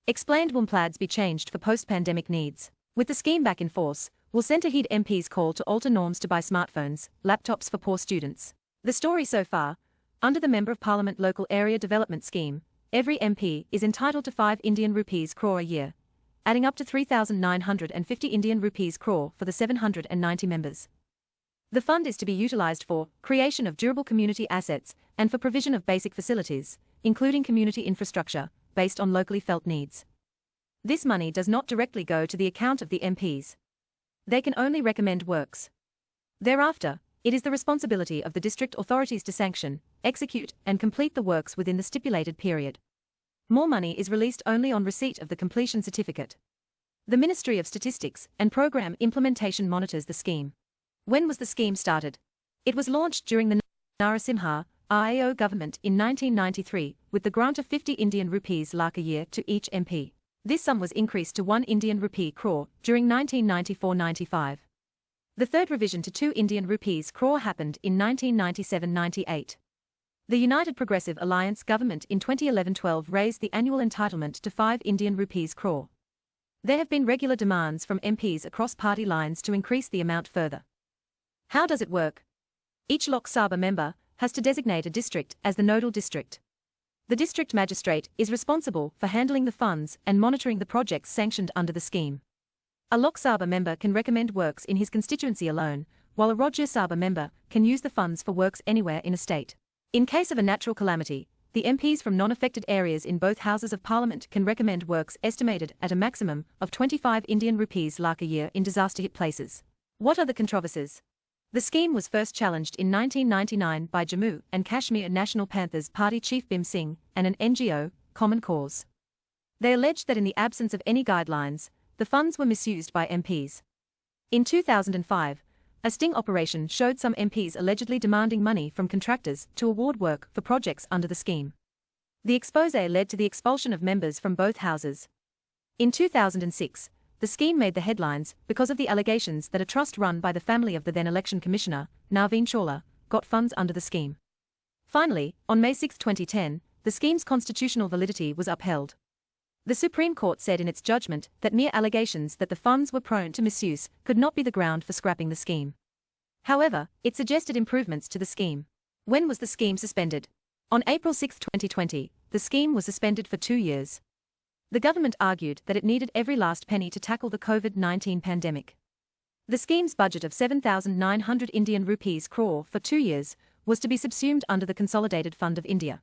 Explained will MPLADS be changed for post-pandemic needs. With the scheme back in force, will Centre heed MP's call to alter norms to buy smartphones, laptops for poor students. The story so far: under the Member of Parliament Local Area Development Scheme, every MP is entitled to 5 Indian rupees crore a year, adding up to 3,950 Indian rupees crore for the 790 members. The fund is to be utilised for creation of durable community assets and for provision of basic facilities, including community infrastructure, based on locally felt needs. This money does not directly go to the account of the MPs. They can only recommend works. Thereafter, it is the responsibility of the district authorities to sanction, execute, and complete the works within the stipulated period. More money is released only on receipt of the completion certificate. The Ministry of Statistics and Program Implementation monitors the scheme. When was the scheme started? It was launched during the Narasimha RAO government in 1993 with the grant of 50 Indian rupees lakh a year to each MP. This sum was increased to 1 Indian rupee crore during 1994-95. The third revision to 2 Indian rupees crore happened in 1997-98. The United Progressive Alliance government in 2011-12 raised the annual entitlement to 5 Indian rupees crore. There have been regular demands from MPs across party lines to increase the amount further. How does it work? Each Lok Sabha member has to designate a district as the nodal district. The district magistrate is responsible for handling the funds and monitoring the projects sanctioned under the scheme. A Lok Sabha member can recommend works in his constituency alone, while a Rajya Sabha member can use the funds for works anywhere in a state. In case of a natural calamity, the MPs from non-affected areas in both Houses of Parliament can recommend works estimated at a maximum of 25 Indian rupees lakh a year in disaster-hit places. What are the controversies? The scheme was first challenged in 1999 by Jammu and Kashmir National Panthers Party chief Bhim Singh and an NGO, Common Cause. They alleged that in the absence of any guidelines, the funds were misused by MPs. In 2005, a sting operation showed some MPs allegedly demanding money from contractors to award work for projects under the scheme. The exposé led to the expulsion of members from both houses. In 2006, the scheme made the headlines because of the allegations that a trust run by the family of the then Election Commissioner, Naveen Chawla, got funds under the scheme. Finally, on May 6, 2010, the scheme's constitutional validity was upheld. The Supreme Court said in its judgment that mere allegations that the funds were prone to misuse could not be the ground for scrapping the scheme. However, it suggested improvements to the scheme. When was the scheme suspended? On April 6, 2020, the scheme was suspended for 2 years. The government argued that it needed every last penny to tackle the COVID-19 pandemic. The scheme's budget of 7,900 Indian rupees crore for 2 years was to be subsumed under the Consolidated Fund of India.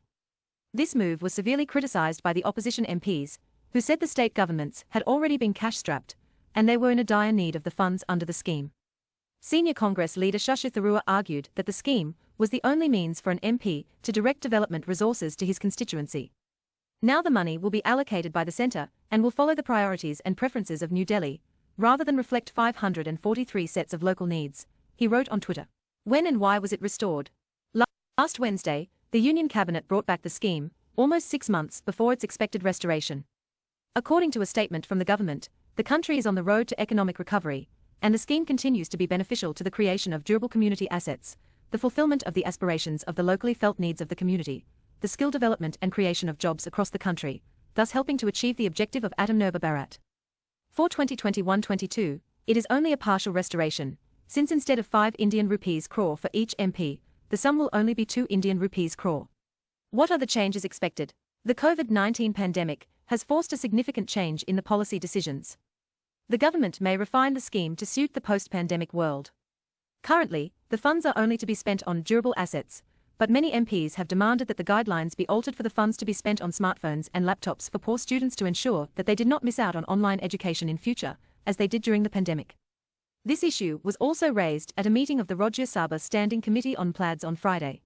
This move was severely criticised by the opposition MPs, who said the state governments had already been cash-strapped, and they were in a dire need of the funds under the scheme. Senior Congress leader Shashi Tharoor argued that the scheme was the only means for an MP to direct development resources to his constituency. Now the money will be allocated by the centre and will follow the priorities and preferences of New Delhi, rather than reflect 543 sets of local needs, he wrote on Twitter. When and why was it restored? Last Wednesday, the Union Cabinet brought back the scheme, almost 6 months before its expected restoration. According to a statement from the government, the country is on the road to economic recovery, and the scheme continues to be beneficial to the creation of durable community assets, the fulfillment of the aspirations of the locally felt needs of the community, the skill development and creation of jobs across the country, thus helping to achieve the objective of Atmanirbhar Bharat. For 2021-22, it is only a partial restoration, since instead of 5 Indian rupees crore for each MP, the sum will only be 2 Indian rupees crore. What are the changes expected? The COVID-19 pandemic has forced a significant change in the policy decisions. The government may refine the scheme to suit the post-pandemic world. Currently, the funds are only to be spent on durable assets, but many MPs have demanded that the guidelines be altered for the funds to be spent on smartphones and laptops for poor students to ensure that they did not miss out on online education in future, as they did during the pandemic. This issue was also raised at a meeting of the Rajya Sabha Standing Committee on MPLADS on Friday.